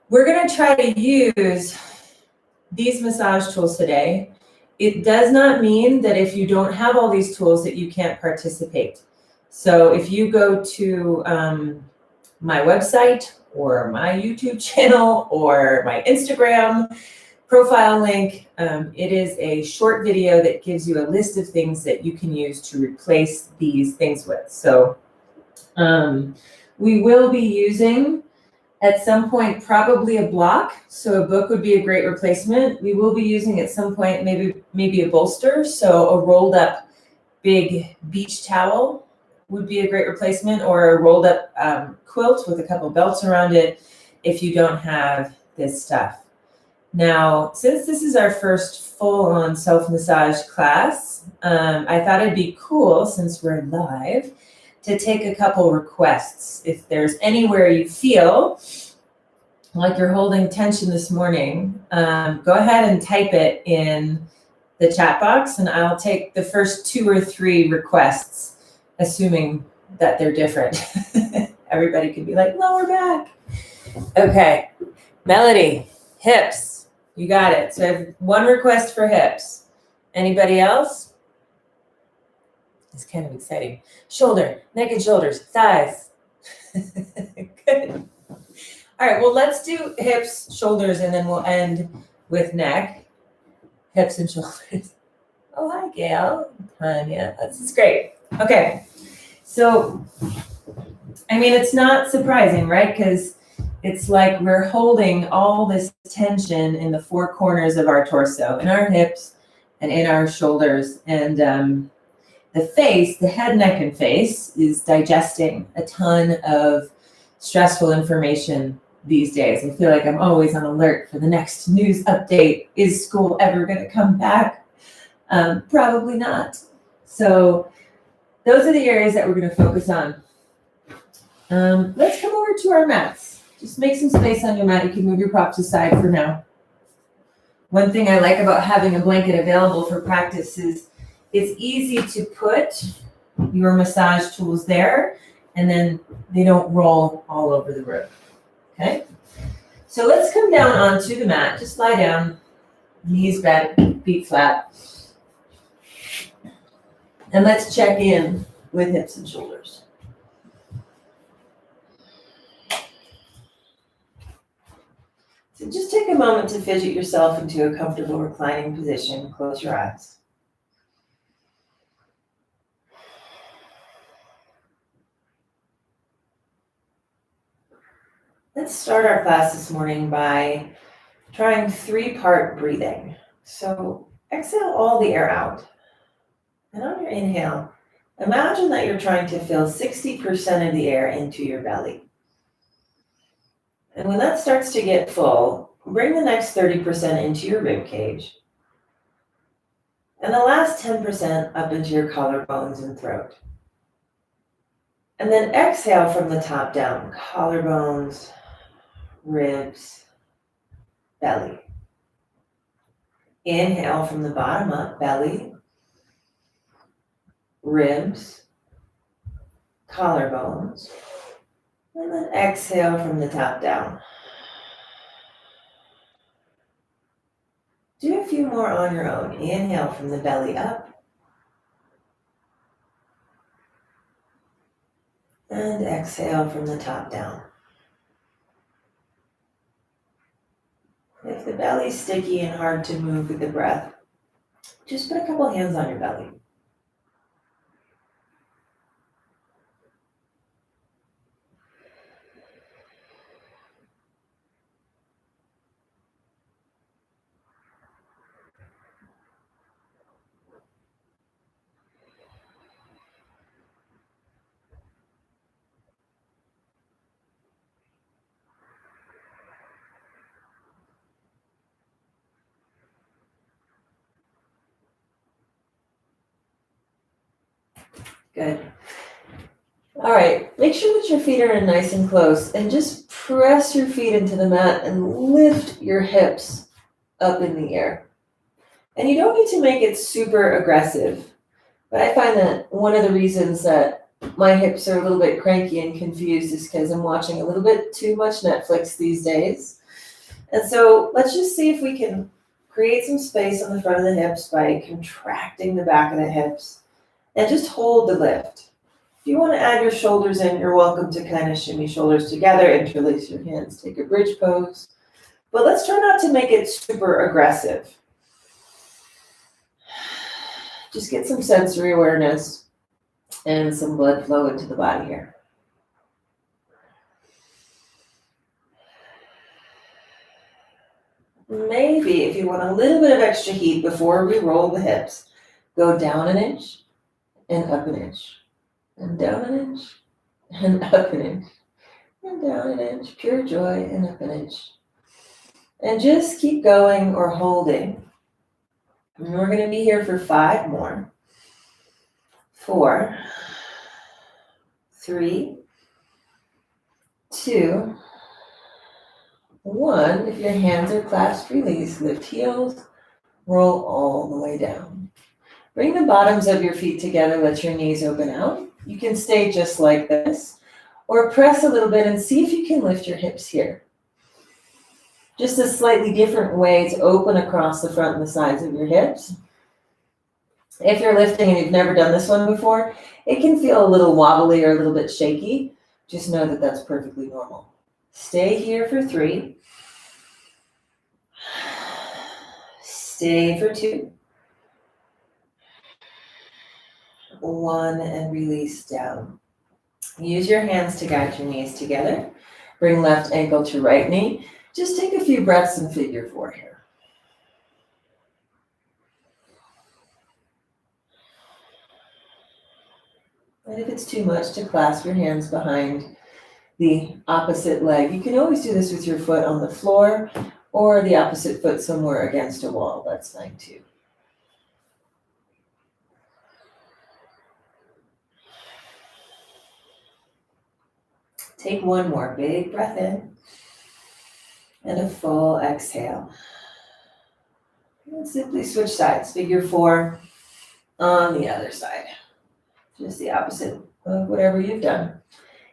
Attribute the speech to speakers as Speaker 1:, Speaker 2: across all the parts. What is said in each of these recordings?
Speaker 1: We're going to try to use these massage tools today. It does not mean that if you don't have all these tools that you can't participate. So if you go to my website or my YouTube channel or my Instagram profile link, it is a short video that gives you a list of things that you can use to replace these things with. So we will be using at some point probably a block. So a book would be a great replacement. We will be using at some point maybe a bolster. So a rolled up big beach towel would be a great replacement, or a rolled up quilt with a couple belts around it if you don't have this stuff. Now, since this is our first full-on self-massage class, I thought it'd be cool, since we're live, to take a couple requests. If there's anywhere you feel like you're holding tension this morning, go ahead and type it in the chat box, and I'll take the first 2 or 3 requests, assuming that they're different. Everybody could be like, lower back. Okay, Melody, hips. You got it. So I have 1 request for hips. Anybody else? It's kind of exciting. Shoulder, neck and shoulders, thighs. Good. All right, well, let's do hips, shoulders, and then we'll end with neck, hips, and shoulders. Oh, hi, Gail. Tanya, this is great. Okay, so, I mean, it's not surprising, right? Because it's like we're holding all this tension in the 4 corners of our torso, in our hips and in our shoulders. And the face, the head, neck, and face is digesting a ton of stressful information these days. I feel like I'm always on alert for the next news update. Is school ever going to come back? Probably not. So those are the areas that we're going to focus on. Let's come over to our mats. Just make some space on your mat. You can move your props aside for now. One thing I like about having a blanket available for practice is it's easy to put your massage tools there, and then they don't roll all over the room. Okay? So let's come down onto the mat. Just lie down, knees bent, feet flat. And let's check in with hips and shoulders. So just take a moment to fidget yourself into a comfortable reclining position. Close your eyes. Let's start our class this morning by trying 3-part breathing. So exhale all the air out. And on your inhale, imagine that you're trying to fill 60% of the air into your belly. And when that starts to get full, bring the next 30% into your rib cage. And the last 10% up into your collarbones and throat. And then exhale from the top down, collarbones, ribs, belly. Inhale from the bottom up, belly, ribs, collarbones. And then exhale from the top down. Do a few more on your own. Inhale from the belly up. And exhale from the top down. If the belly's sticky and hard to move with the breath, just put a couple hands on your belly. Good. All right, make sure that your feet are in nice and close, and just press your feet into the mat and lift your hips up in the air. And you don't need to make it super aggressive, but I find that one of the reasons that my hips are a little bit cranky and confused is because I'm watching a little bit too much Netflix these days. And so let's just see if we can create some space on the front of the hips by contracting the back of the hips and just hold the lift. If you want to add your shoulders in, you're welcome to kind of shimmy shoulders together, interlace your hands, take a bridge pose. But let's try not to make it super aggressive. Just get some sensory awareness and some blood flow into the body here. Maybe if you want a little bit of extra heat before we roll the hips, go down an inch and up an inch, and down an inch and up an inch, and down an inch, pure joy, and up an inch. And just keep going or holding. And we're going to be here for 5 more. 4, 3, 2, 1. If your hands are clasped, release, lift heels, roll all the way down. Bring the bottoms of your feet together, let your knees open out. You can stay just like this, or press a little bit and see if you can lift your hips here. Just a slightly different way to open across the front and the sides of your hips. If you're lifting and you've never done this one before, it can feel a little wobbly or a little bit shaky. Just know that that's perfectly normal. Stay here for 3. Stay for 2. 1, and release down. Use your hands to guide your knees together. Bring left ankle to right knee. Just take a few breaths in figure 4 here. And if it's too much, to clasp your hands behind the opposite leg. You can always do this with your foot on the floor or the opposite foot somewhere against a wall. That's fine too. Take one more big breath in and a full exhale. And simply switch sides. Figure 4 on the other side. Just the opposite of whatever you've done.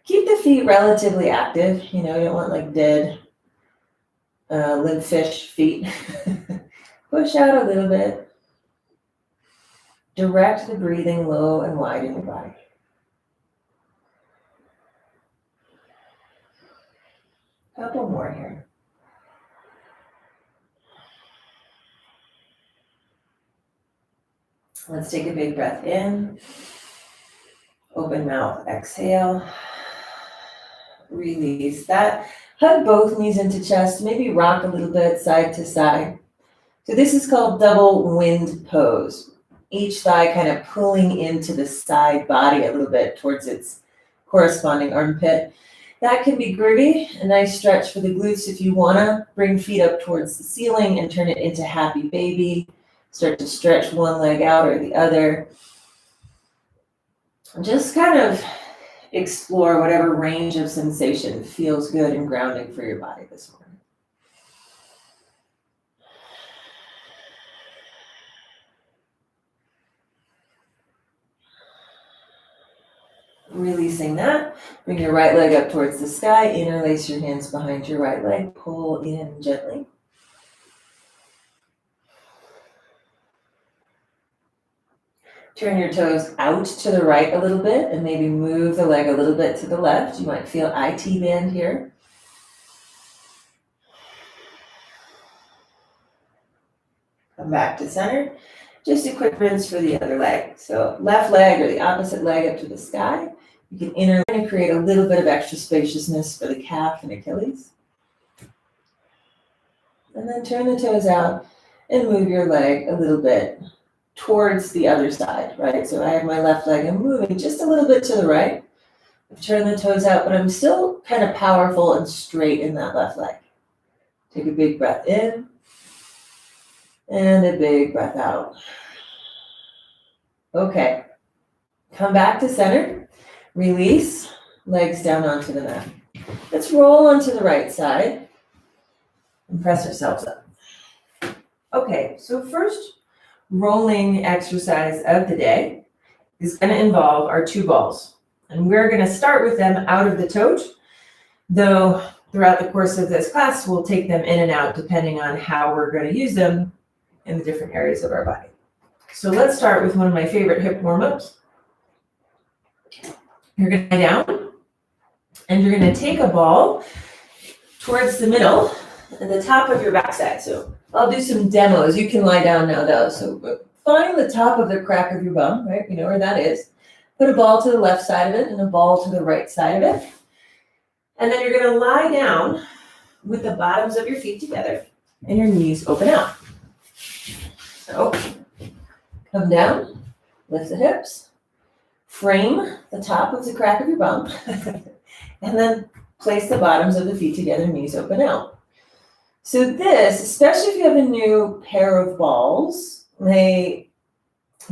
Speaker 1: Keep the feet relatively active. You don't want like dead limp fish feet. Push out a little bit. Direct the breathing low and wide in your body. Couple more here. Let's take a big breath in. Open mouth, exhale. Release that. Hug both knees into chest. Maybe rock a little bit side to side. So this is called double wind pose. Each thigh kind of pulling into the side body a little bit towards its corresponding armpit. That can be groovy. A nice stretch for the glutes if you want to. Bring feet up towards the ceiling and turn it into happy baby. Start to stretch one leg out or the other. Just kind of explore whatever range of sensation feels good and grounding for your body this morning. Releasing that, bring your right leg up towards the sky, interlace your hands behind your right leg, pull in gently. Turn your toes out to the right a little bit and maybe move the leg a little bit to the left. You might feel IT band here. Come back to center. Just a quick rinse for the other leg. So left leg or the opposite leg up to the sky. You can interlace and create a little bit of extra spaciousness for the calf and Achilles. And then turn the toes out and move your leg a little bit towards the other side, right? So I have my left leg, I'm moving just a little bit to the right. I've turned the toes out, but I'm still kind of powerful and straight in that left leg. Take a big breath in and a big breath out. Okay, come back to center, release, legs down onto the mat. Let's roll onto the right side and press ourselves up. Okay, so first rolling exercise of the day is going to involve our 2 balls. And we're going to start with them out of the tote, though throughout the course of this class, we'll take them in and out depending on how we're going to use them in the different areas of our body. So let's start with one of my favorite hip warm-ups. You're going to lie down, and you're going to take a ball towards the middle and the top of your backside. So I'll do some demos. You can lie down now, though. So find the top of the crack of your bum, right? You know where that is. Put a ball to the left side of it and a ball to the right side of it. And then you're going to lie down with the bottoms of your feet together and your knees open out. So come down, lift the hips, frame the top of the crack of your bum, and then place the bottoms of the feet together, knees open out. So this, especially if you have a new pair of balls, may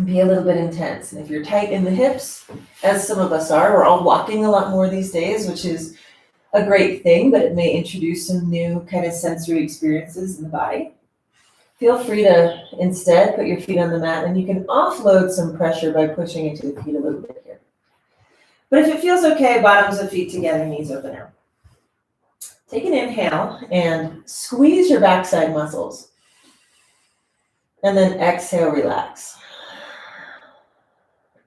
Speaker 1: be a little bit intense. And if you're tight in the hips, as some of us are, we're all walking a lot more these days, which is a great thing, but it may introduce some new kind of sensory experiences in the body. Feel free to instead put your feet on the mat, and you can offload some pressure by pushing into the feet a little bit here. But if it feels okay, bottoms of feet together, knees open out. Take an inhale and squeeze your backside muscles. And then exhale, relax.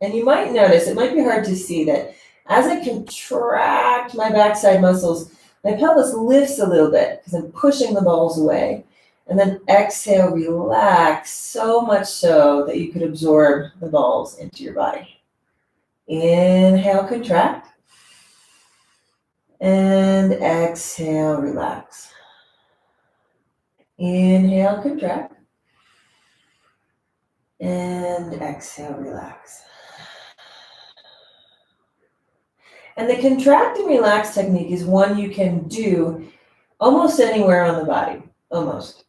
Speaker 1: And you might notice, it might be hard to see that as I contract my backside muscles, my pelvis lifts a little bit because I'm pushing the balls away. And then exhale, relax, so much so that you could absorb the balls into your body. Inhale, contract. And exhale, relax. Inhale, contract. And exhale, relax. And the contract and relax technique is one you can do almost anywhere on the body, almost.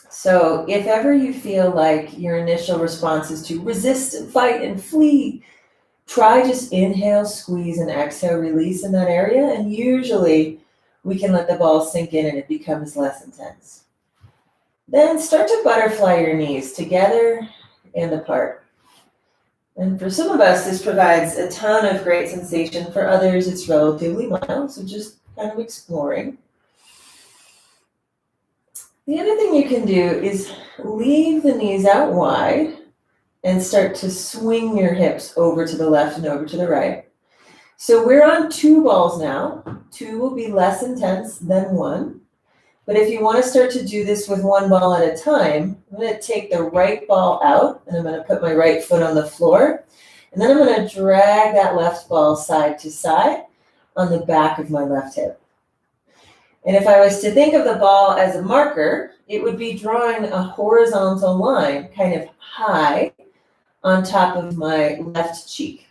Speaker 1: So if ever you feel like your initial response is to resist and fight and flee, try just inhale, squeeze, and exhale, release in that area. And usually we can let the ball sink in and it becomes less intense. Then start to butterfly your knees together and apart. And for some of us, this provides a ton of great sensation. For others, it's relatively mild, so just kind of exploring. The other thing you can do is leave the knees out wide and start to swing your hips over to the left and over to the right. So we're on 2 balls now. 2 will be less intense than 1. But if you want to start to do this with 1 ball at a time, I'm going to take the right ball out, and I'm going to put my right foot on the floor. And then I'm going to drag that left ball side to side on the back of my left hip. And if I was to think of the ball as a marker, it would be drawing a horizontal line kind of high on top of my left cheek.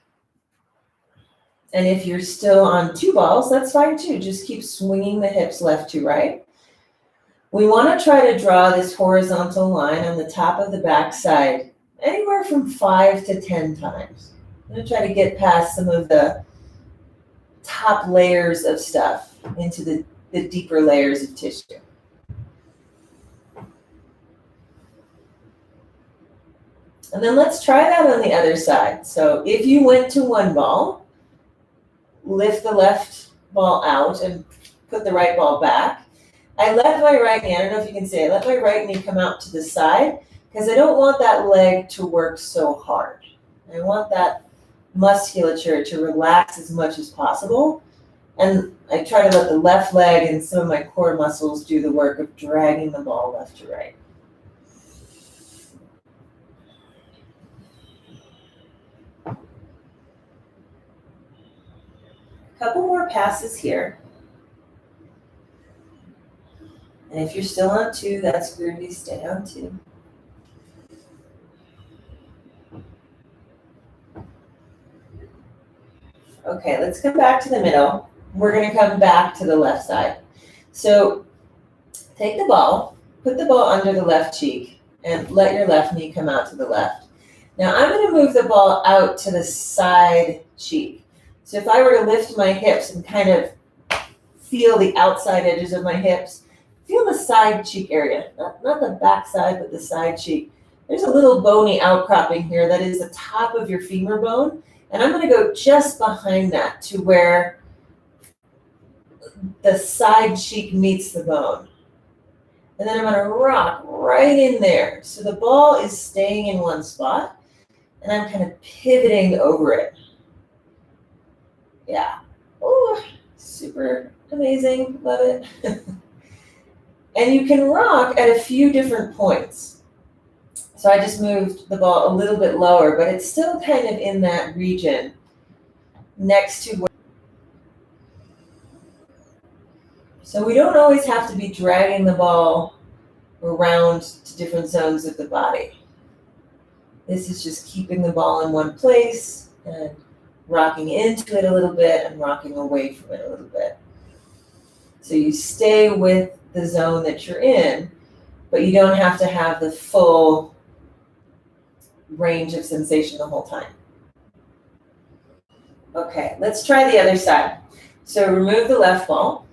Speaker 1: And if you're still on 2 balls, that's fine too. Just keep swinging the hips left to right. We want to try to draw this horizontal line on the top of the back side anywhere from 5 to 10 times. I'm going to try to get past some of the top layers of stuff into the deeper layers of tissue. And then let's try that on the other side. So if you went to 1 ball, lift the left ball out and put the right ball back. I let my right knee, I don't know if you can see, I let my right knee come out to the side because I don't want that leg to work so hard. I want that musculature to relax as much as possible. And I try to let the left leg and some of my core muscles do the work of dragging the ball left to right. A couple more passes here. And if you're still on 2, that's groovy, stay on 2. Okay, let's come back to the middle. We're going to come back to the left side. So take the ball, put the ball under the left cheek, and let your left knee come out to the left. Now I'm going to move the ball out to the side cheek. So if I were to lift my hips and kind of feel the outside edges of my hips, feel the side cheek area, not the back side, but the side cheek. There's a little bony outcropping here that is the top of your femur bone, And I'm going to go just behind that to where the side cheek meets the bone. And then I'm going to rock right in there. So the ball is staying in one spot, and I'm kind of pivoting over it. Yeah. Oh, super amazing. Love it. And you can rock at a few different points. So I just moved the ball a little bit lower, but it's still kind of in that region next to where. So we don't always have to be dragging the ball around to different zones of the body. This is just keeping the ball in one place and rocking into it a little bit and rocking away from it a little bit. So you stay with the zone that you're in, but you don't have to have the full range of sensation the whole time. Okay, let's try the other side. So remove the left ball,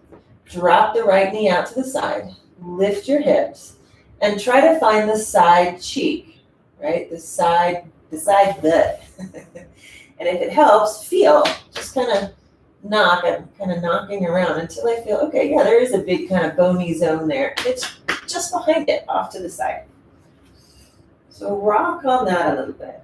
Speaker 1: drop the right knee out to the side, lift your hips, and try to find the side cheek, right? The side butt. And if it helps, feel, just kind of knock and kind of knocking around until I feel, okay, yeah, there is a big kind of bony zone there. It's just behind it, off to the side. So rock on that a little bit.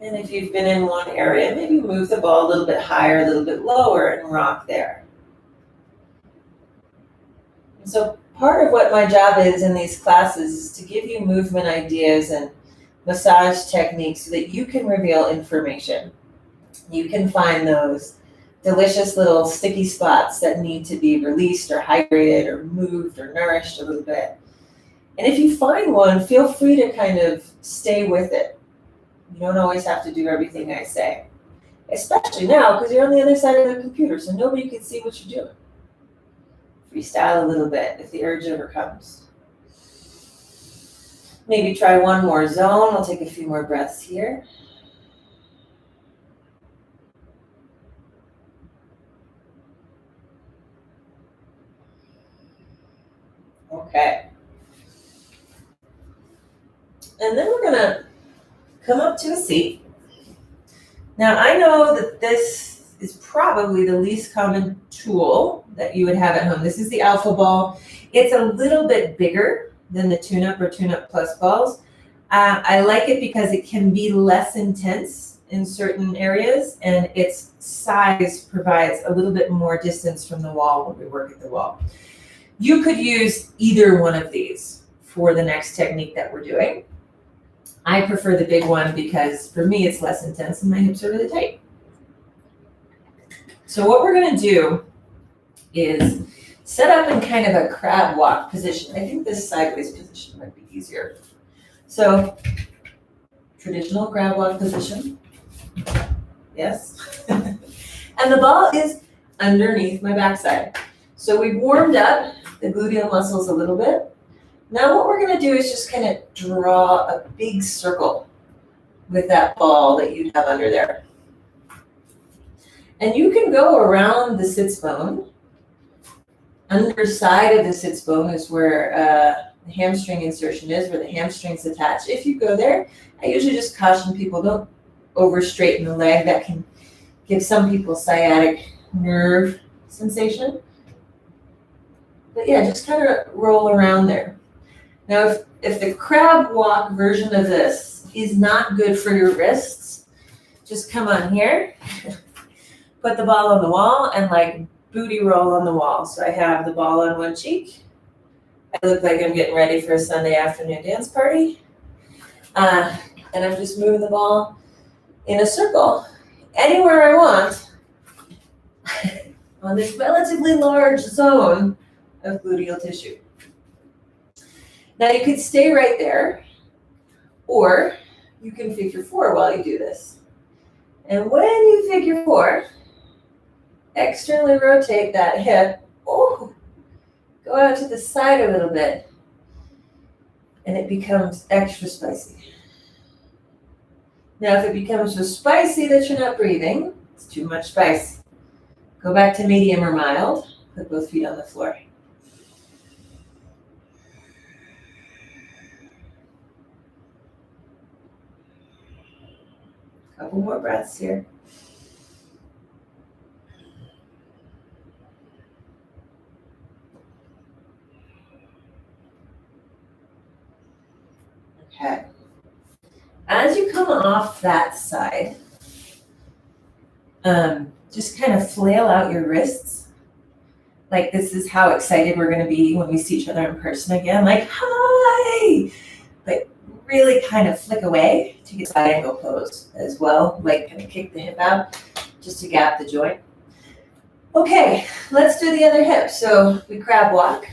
Speaker 1: And if you've been in one area, maybe move the ball a little bit higher, a little bit lower, and rock there. And so part of what my job is in these classes is to give you movement ideas and massage techniques so that you can reveal information. You can find those delicious little sticky spots that need to be released or hydrated or moved or nourished a little bit. And if you find one, feel free to kind of stay with it. You don't always have to do everything I say, especially now because you're on the other side of the computer, so nobody can see what you're doing. Freestyle a little bit if the urge ever comes. Maybe try one more zone. I'll take a few more breaths here. Okay. And then we're going to come up to a seat. Now, I know that this is probably the least common tool that you would have at home. This is the Alpha Ball. It's a little bit bigger than the Tune-Up or Tune-Up Plus balls. I like it because it can be less intense in certain areas, and its size provides a little bit more distance from the wall when we work at the wall. You could use either one of these for the next technique that we're doing. I prefer the big one because for me it's less intense and my hips are really tight. So what we're going to do is set up in kind of a crab walk position. I think this sideways position might be easier. So traditional crab walk position. Yes. And the ball is underneath my backside. So we've warmed up the gluteal muscles a little bit. Now what we're going to do is just kind of draw a big circle with that ball that you have under there. And you can go around the sits bone. Underside of the sits bone is where the hamstring insertion is, where the hamstrings attach. If you go there, I usually just caution people, don't over straighten the leg. That can give some people sciatic nerve sensation. But yeah, just kind of roll around there. Now, if the crab walk version of this is not good for your wrists, just come on here, put the ball on the wall, and like booty roll on the wall. So I have the ball on one cheek. I look like I'm getting ready for a Sunday afternoon dance party. And I'm just moving the ball in a circle anywhere I want on this relatively large zone of gluteal tissue. Now you could stay right there, or you can figure four while you do this. And when you figure four, externally rotate that hip. Oh, go out to the side a little bit, and it becomes extra spicy. Now, if it becomes so spicy that you're not breathing, it's too much spice. Go back to medium or mild. Put both feet on the floor. Couple more breaths here. Okay. As you come off that side, just kind of flail out your wrists. Like this is how excited we're going to be when we see each other in person again. Like, hi! But really kind of flick away to get side angle pose as well. Like kind of kick the hip out just to gap the joint. Okay, let's do the other hip. So we crab walk.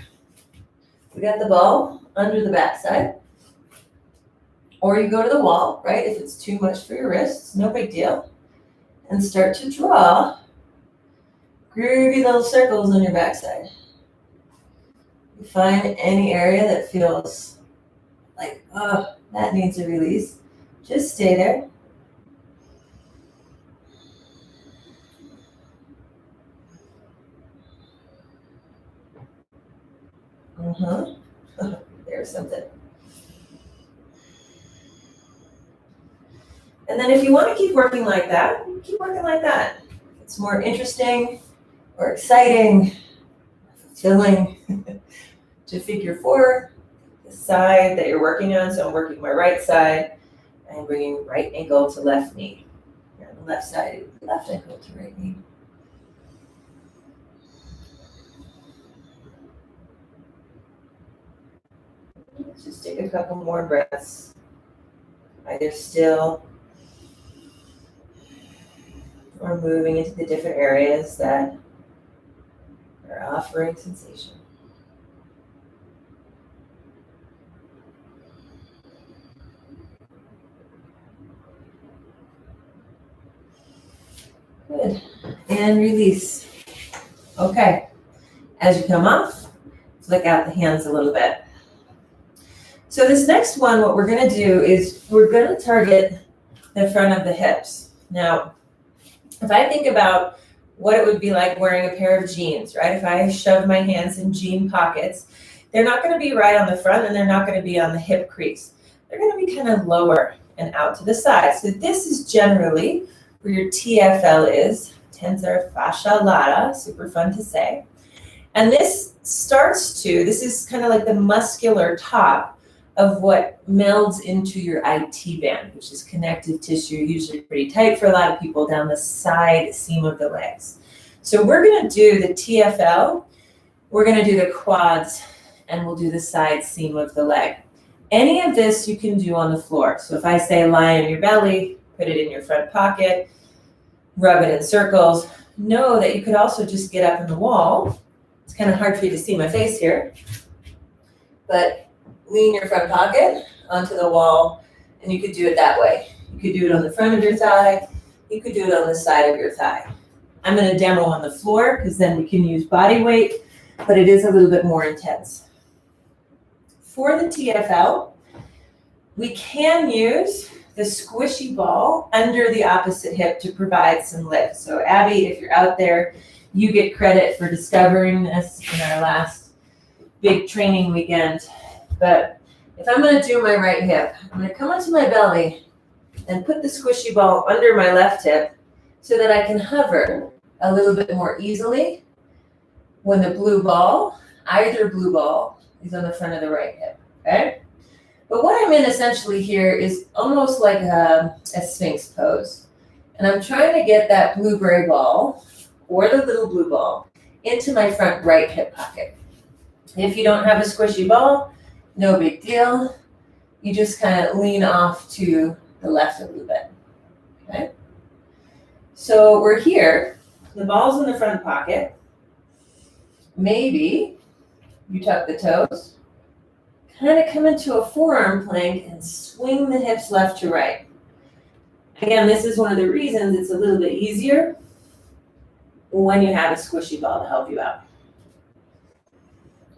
Speaker 1: We got the ball under the backside. Or you go to the wall, right? If it's too much for your wrists, no big deal. And start to draw groovy little circles on your backside. You find any area that feels like, oh, that needs a release. Just stay there. There's something. And then if you want to keep working like that, keep working like that. It's more interesting or exciting, fulfilling to figure 4, the side that you're working on. So I'm working my right side and bringing right ankle to left knee. And on the left side, left ankle to right knee. Let's just take a couple more breaths. Either still or moving into the different areas that are offering sensation. Good. And release. Okay. As you come off, flick out the hands a little bit. So this next one, what we're going to do is we're going to target the front of the hips. Now, if I think about what it would be like wearing a pair of jeans, right? If I shove my hands in jean pockets, they're not going to be right on the front and they're not going to be on the hip crease. They're going to be kind of lower and out to the side. So this is generally where your TFL is, tensor fascia lata, super fun to say. And this is kind of like the muscular top of what melds into your IT band, which is connective tissue, usually pretty tight for a lot of people down the side seam of the legs. So we're going to do the TFL, we're going to do the quads, and we'll do the side seam of the leg. Any of this you can do on the floor. So if I say lie on your belly, put it in your front pocket, rub it in circles, know that you could also just get up in the wall. It's kind of hard for you to see my face here, but lean your front pocket onto the wall, and you could do it that way. You could do it on the front of your thigh. You could do it on the side of your thigh. I'm going to demo on the floor because then we can use body weight, but it is a little bit more intense. For the TFL, we can use the squishy ball under the opposite hip to provide some lift. So Abby, if you're out there, you get credit for discovering this in our last big training weekend. But if I'm going to do my right hip, I'm going to come onto my belly and put the squishy ball under my left hip so that I can hover a little bit more easily when the blue ball, either blue ball, is on the front of the right hip, okay? But what I'm in essentially here is almost like a Sphinx pose. And I'm trying to get that blue-gray ball or the little blue ball into my front right hip pocket. If you don't have a squishy ball, no big deal. You just kind of lean off to the left a little bit, okay? So we're here. The ball's in the front pocket. Maybe you tuck the toes. Kind of come into a forearm plank and swing the hips left to right. Again, this is one of the reasons it's a little bit easier when you have a squishy ball to help you out.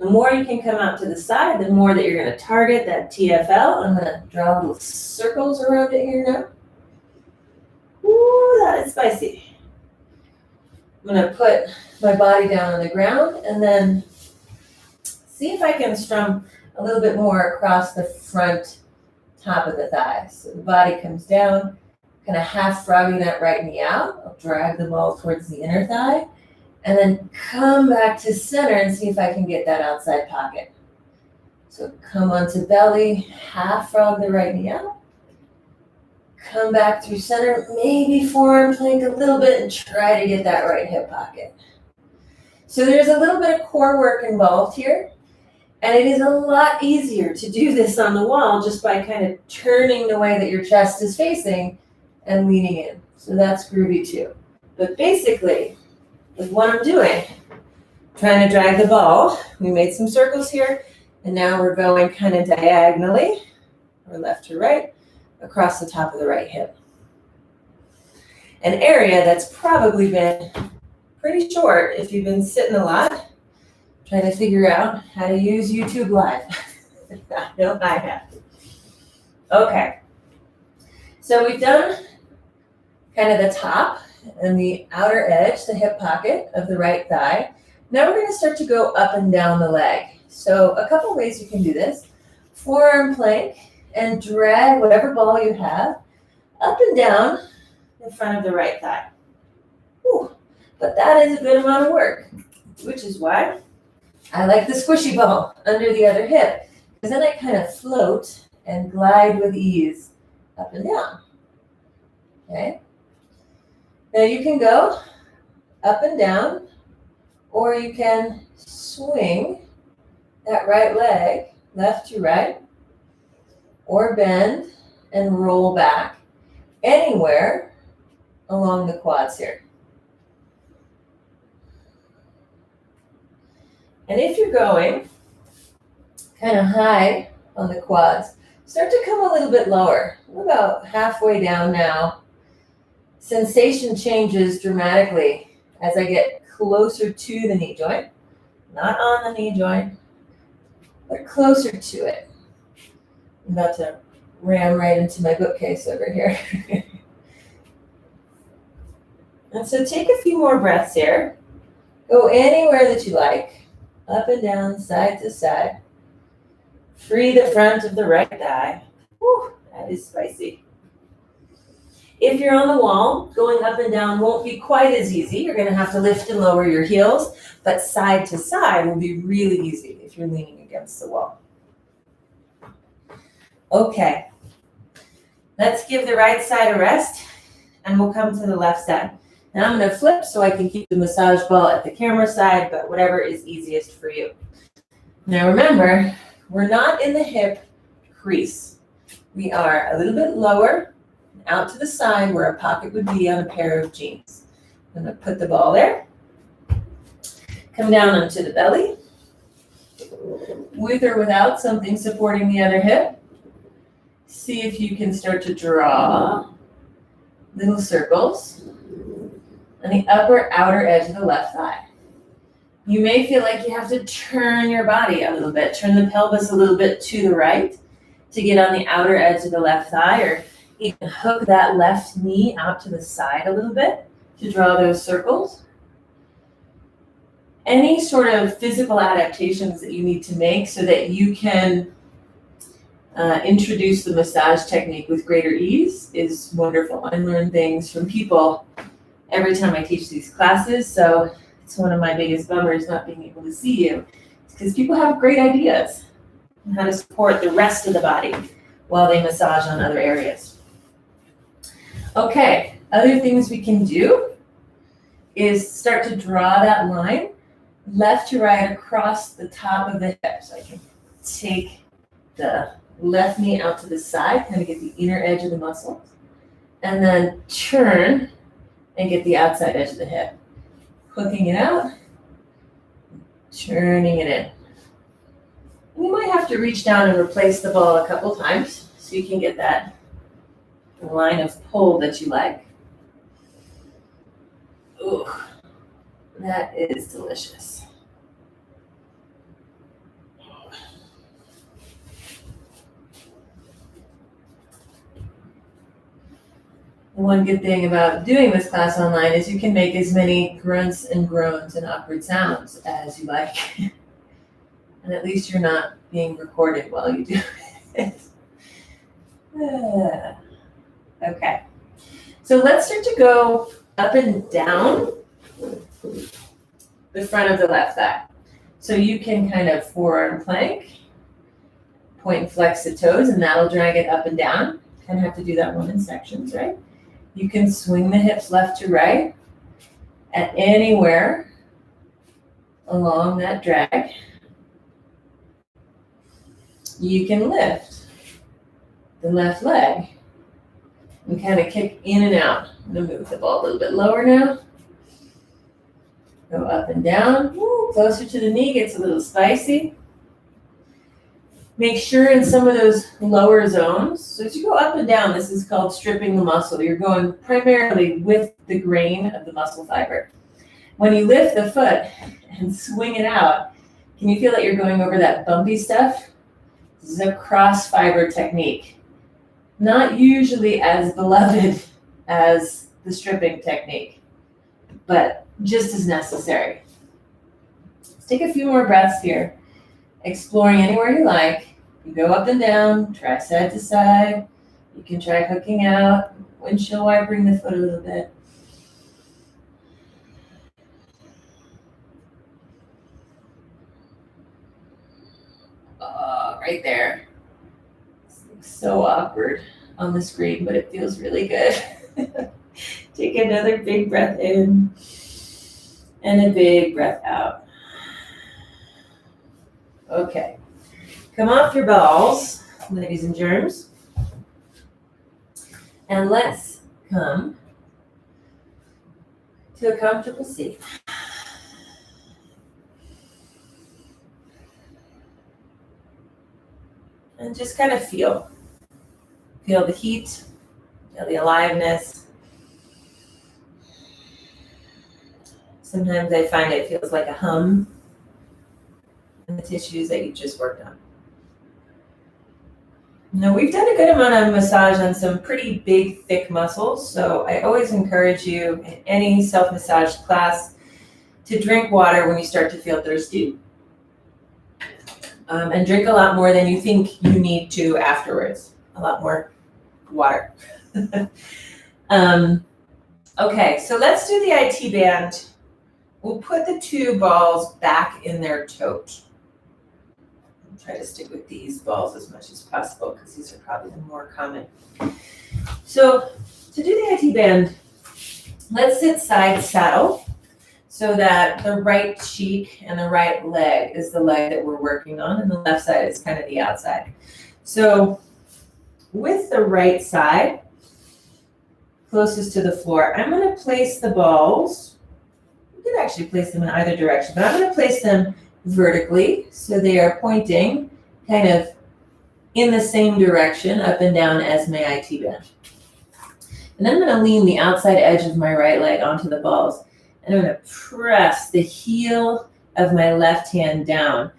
Speaker 1: The more you can come out to the side, the more that you're going to target that TFL. I'm going to draw little circles around it here now. Ooh, that is spicy. I'm gonna put my body down on the ground and then see if I can strum a little bit more across the front top of the thigh. So the body comes down, kind of half frogging that right knee out. I'll drag the ball towards the inner thigh and then come back to center and see if I can get that outside pocket. So come onto belly, half frog the right knee out. Come back through center, maybe forearm plank a little bit and try to get that right hip pocket. So there's a little bit of core work involved here, and it is a lot easier to do this on the wall just by kind of turning the way that your chest is facing and leaning in. So that's groovy too. But basically, with what I'm doing, trying to drag the ball, we made some circles here, and now we're going kind of diagonally, or left to right, across the top of the right hip. An area that's probably been pretty short if you've been sitting a lot, trying to figure out how to use YouTube Live. I know I have. Okay, so we've done kind of the top and the outer edge, the hip pocket of the right thigh. Now we're going to start to go up and down the leg. So a couple ways you can do this. Forearm plank, and drag whatever ball you have up and down in front of the right thigh. Whew. But that is a good amount of work, which is why I like the squishy ball under the other hip, because then I kind of float and glide with ease up and down. Okay? Now you can go up and down, or you can swing that right leg left to right, or bend and roll back anywhere along the quads here. And if you're going kind of high on the quads, start to come a little bit lower. We're about halfway down now. Sensation changes dramatically as I get closer to the knee joint, not on the knee joint, but closer to it. I'm about to ram right into my bookcase over here. And so take a few more breaths here. Go anywhere that you like, up and down, side to side. Free the front of the right thigh. Whew, that is spicy. If you're on the wall, going up and down won't be quite as easy. You're going to have to lift and lower your heels, but side to side will be really easy if you're leaning against the wall. Okay, let's give the right side a rest, and we'll come to the left side. Now I'm going to flip so I can keep the massage ball at the camera side, but whatever is easiest for you. Now remember, we're not in the hip crease. We are a little bit lower, out to the side where a pocket would be on a pair of jeans. I'm going to put the ball there. Come down onto the belly. With or without something supporting the other hip. See if you can start to draw little circles on the upper outer edge of the left thigh. You may feel like you have to turn your body a little bit, turn the pelvis a little bit to the right to get on the outer edge of the left thigh, or even hook that left knee out to the side a little bit to draw those circles. Any sort of physical adaptations that you need to make so that you can introduce the massage technique with greater ease is wonderful. I learn things from people every time I teach these classes, so it's one of my biggest bummers not being able to see you. It's because people have great ideas on how to support the rest of the body while they massage on other areas. Okay, other things we can do is start to draw that line left to right across the top of the hip. So I can take the left knee out to the side, kind of get the inner edge of the muscle, and then turn and get the outside edge of the hip. Hooking it out, turning it in. And you might have to reach down and replace the ball a couple times so you can get that line of pull that you like. Ooh, that is delicious. one good thing about doing this class online is you can make as many grunts and groans and awkward sounds as you like. And at least you're not being recorded while you do it. Okay. So let's start to go up and down the front of the left thigh. So you can kind of forearm plank, point and flex the toes, and that'll drag it up and down. Kind of have to do that one in sections, right? You can swing the hips left to right at anywhere along that drag. You can lift the left leg and kind of kick in and out. I'm going to move the ball a little bit lower now. Go up and down. Woo, closer to the knee, gets a little spicy. Make sure in some of those lower zones, so as you go up and down, this is called stripping the muscle. You're going primarily with the grain of the muscle fiber. When you lift the foot and swing it out, can you feel that you're going over that bumpy stuff? This is a cross fiber technique. Not usually as beloved as the stripping technique, but just as necessary. Let's take a few more breaths here. Exploring anywhere you like. You go up and down, try side to side. You can try hooking out, windshield wipering the foot a little bit. Right there. This looks so awkward on the screen, but it feels really good. Take another big breath in and a big breath out. Okay. Come off your balls, ladies and germs. And let's come to a comfortable seat. And just kind of feel the heat, feel the aliveness. Sometimes I find it feels like a hum in the tissues that you just worked on. Now, we've done a good amount of massage on some pretty big, thick muscles, so I always encourage you in any self-massage class to drink water when you start to feel thirsty. And drink a lot more than you think you need to afterwards. A lot more water. Okay, so let's do the IT band. We'll put the two balls back in their tote. I'll try to stick with these balls as much as possible because these are probably the more common. So to do the IT band, let's sit side saddle. So that the right cheek and the right leg is the leg that we're working on, and the left side is kind of the outside. So with the right side, closest to the floor, I'm going to place the balls. You could actually place them in either direction, but I'm going to place them vertically so they are pointing kind of in the same direction, up and down, as my IT band. And then I'm going to lean the outside edge of my right leg onto the balls. And I'm going to press the heel of my left hand down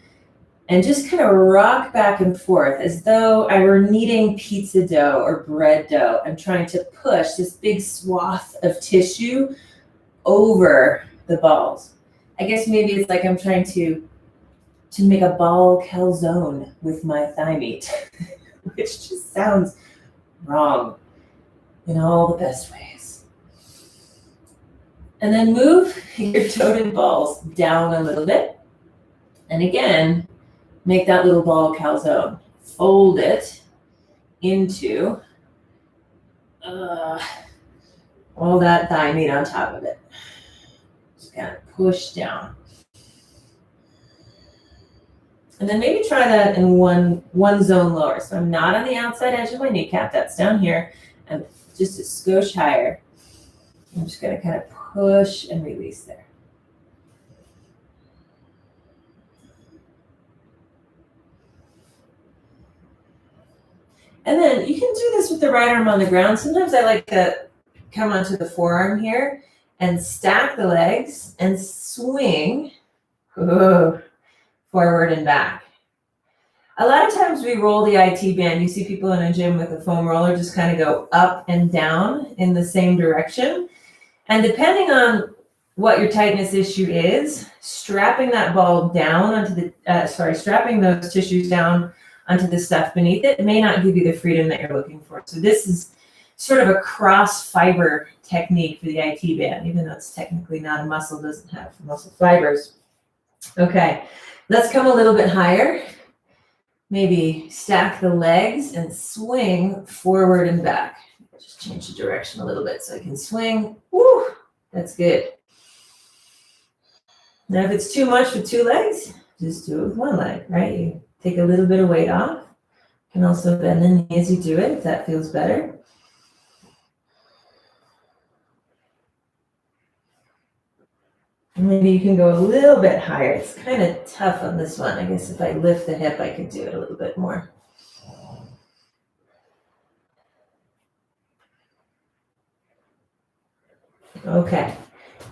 Speaker 1: and just kind of rock back and forth as though I were kneading pizza dough or bread dough. I'm trying to push this big swath of tissue over the balls. I guess maybe it's like I'm trying to make a ball calzone with my thigh meat, which just sounds wrong in all the best ways. And then move your toted balls down a little bit. And again, make that little ball calzone. Fold it into all that thigh meat on top of it. Just kind of push down. And then maybe try that in one zone lower. So I'm not on the outside edge of my kneecap. That's down here. I'm just a skosh higher. I'm just going to kind of push and release there. And then you can do this with the right arm on the ground. Sometimes I like to come onto the forearm here and stack the legs and swing forward and back. A lot of times we roll the IT band. You see people in a gym with a foam roller just kind of go up and down in the same direction. And depending on what your tightness issue is, strapping that ball down onto the, strapping those tissues down onto the stuff beneath it may not give you the freedom that you're looking for. So this is sort of a cross fiber technique for the IT band, even though it's technically not a muscle, doesn't have muscle fibers. Okay, let's come a little bit higher. Maybe stack the legs and swing forward and back. Just change the direction a little bit so I can swing. Woo, that's good. Now, if it's too much with two legs, just do it with one leg, right? You take a little bit of weight off. You can also bend the knee as you do it if that feels better. And maybe you can go a little bit higher. It's kind of tough on this one. I guess if I lift the hip, I could do it a little bit more. Okay.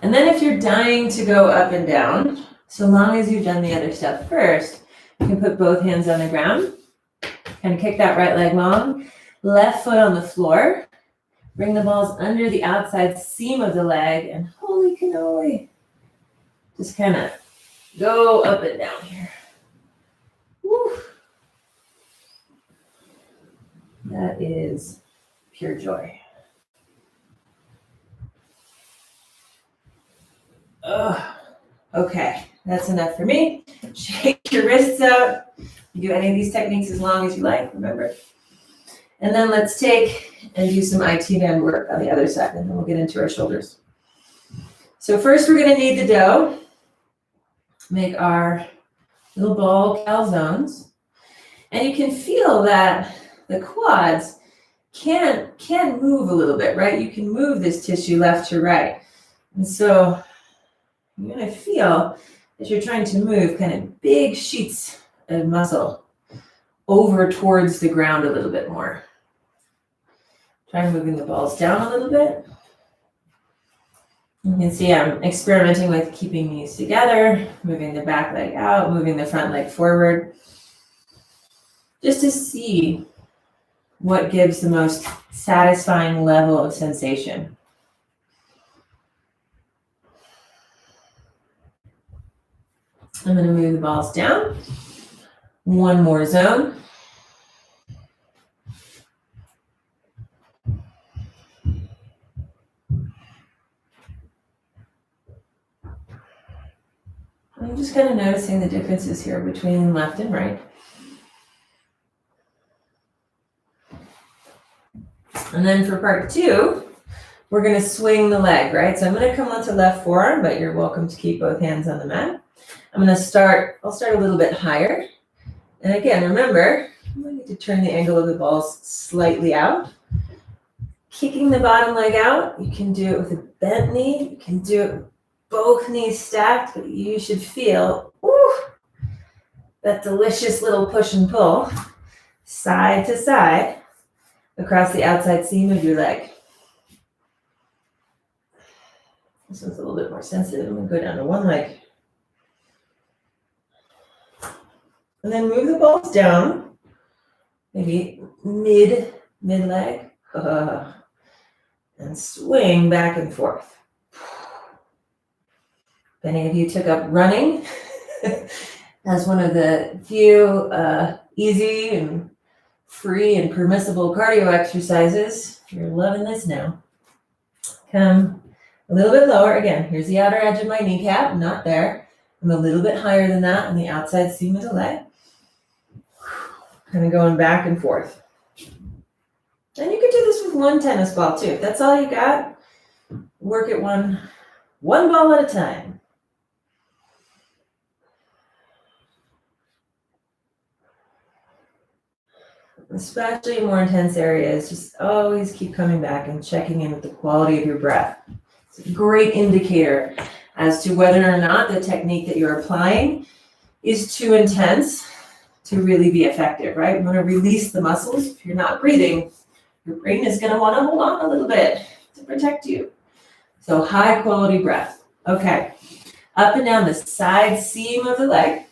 Speaker 1: And then if you're dying to go up and down, so long as you've done the other stuff first, you can put both hands on the ground and kick that right leg long, left foot on the floor, bring the balls under the outside seam of the leg, and holy cannoli, just kind of go up and down here. Woo. That is pure joy. Okay, that's enough for me. Shake your wrists out. You do any of these techniques as long as you like, remember. And then let's take and do some IT band work on the other side, and then we'll get into our shoulders. So first we're gonna knead the dough, make our little ball calzones. And you can feel that the quads can move a little bit, right? You can move this tissue left to right. And so you're going to feel that you're trying to move kind of big sheets of muscle over towards the ground a little bit more. Try moving the balls down a little bit. You can see I'm experimenting with keeping these together, moving the back leg out, moving the front leg forward, just to see what gives the most satisfying level of sensation. I'm going to move the balls down. One more zone. I'm just kind of noticing the differences here between left and right. And then for part two, we're going to swing the leg, right? So I'm going to come onto left forearm, but you're welcome to keep both hands on the mat. I'll start a little bit higher. And again, remember, I need to turn the angle of the balls slightly out. Kicking the bottom leg out, you can do it with a bent knee. You can do it with both knees stacked, but you should feel that delicious little push and pull side to side across the outside seam of your leg. This one's a little bit more sensitive. I'm going to go down to one leg. And then move the balls down, maybe mid-leg, and swing back and forth. If any of you took up running as one of the few easy and free and permissible cardio exercises, you're loving this now. Come a little bit lower. Again, here's the outer edge of my kneecap, not there. I'm a little bit higher than that on the outside seam of the leg. Kind of going back and forth. And you could do this with one tennis ball too. If that's all you got, work it one ball at a time. Especially in more intense areas, just always keep coming back and checking in with the quality of your breath. It's a great indicator as to whether or not the technique that you're applying is too intense to really be effective, right? We want to release the muscles. If you're not breathing, your brain is going to want to hold on a little bit to protect you. So high quality breath. Okay. Up and down the side seam of the leg.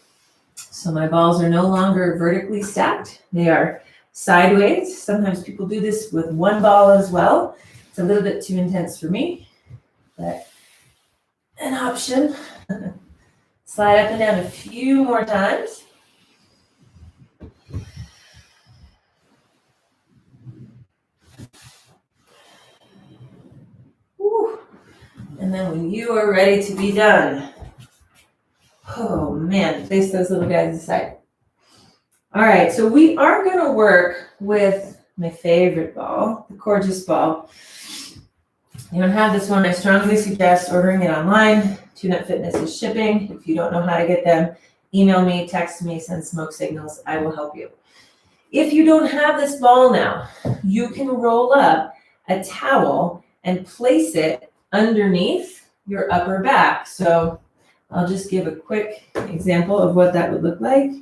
Speaker 1: So my balls are no longer vertically stacked. They are sideways. Sometimes people do this with one ball as well. It's a little bit too intense for me, but an option. Slide up and down a few more times. Woo. And then when you are ready to be done, oh man, place those little guys aside. All right, so we are going to work with my favorite ball, the Gorgeous ball. You don't have this one, I strongly suggest ordering it online. Tune-Up Fitness is shipping. If you don't know how to get them, email me, text me, send smoke signals. I will help you. If you don't have this ball now, you can roll up a towel and place it underneath your upper back. So I'll just give a quick example of what that would look like.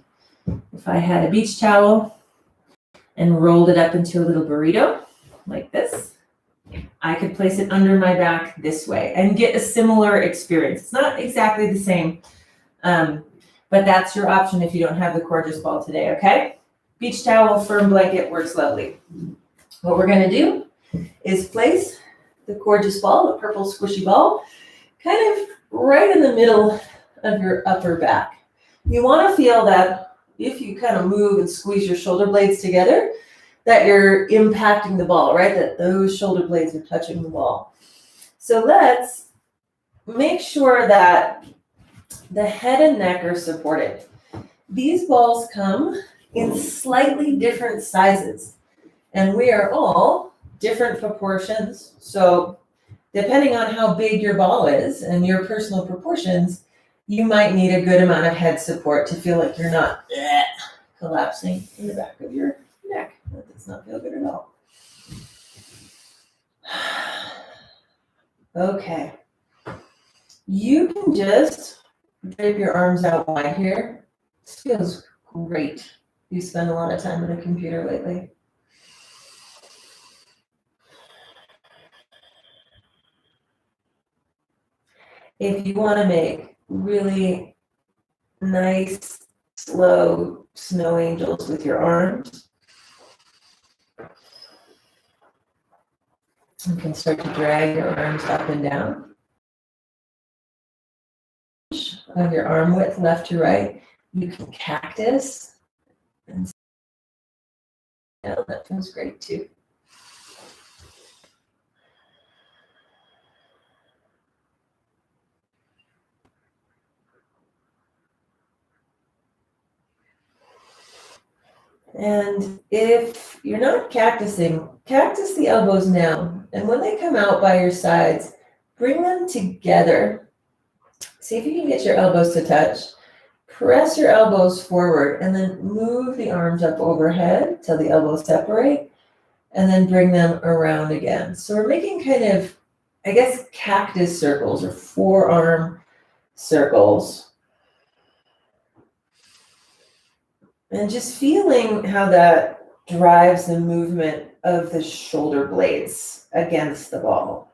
Speaker 1: If I had a beach towel and rolled it up into a little burrito like this, I could place it under my back this way and get a similar experience. It's not exactly the same, but that's your option if you don't have the Gorgeous ball today, okay? Beach towel, firm blanket works lovely. What we're gonna do is place the Gorgeous ball, the purple squishy ball, kind of right in the middle of your upper back. You wanna feel that if you kind of move and squeeze your shoulder blades together, that you're impacting the ball, right? That those shoulder blades are touching the ball. So let's make sure that the head and neck are supported. These balls come in slightly different sizes, and we are all different proportions. So depending on how big your ball is and your personal proportions, you might need a good amount of head support to feel like you're not collapsing in the back of your neck. That does not feel good at all. Okay. You can just drape your arms out wide here. This feels great. You spend a lot of time on a computer lately. If you want to make really nice, slow snow angels with your arms, you can start to drag your arms up and down. Of your arm width left to right, you can cactus. And yeah, that feels great too. And if you're not cactusing, cactus the elbows now. And when they come out by your sides, bring them together. See if you can get your elbows to touch. Press your elbows forward and then move the arms up overhead till the elbows separate, and then bring them around again. So we're making kind of, I guess, cactus circles or forearm circles. And just feeling how that drives the movement of the shoulder blades against the ball.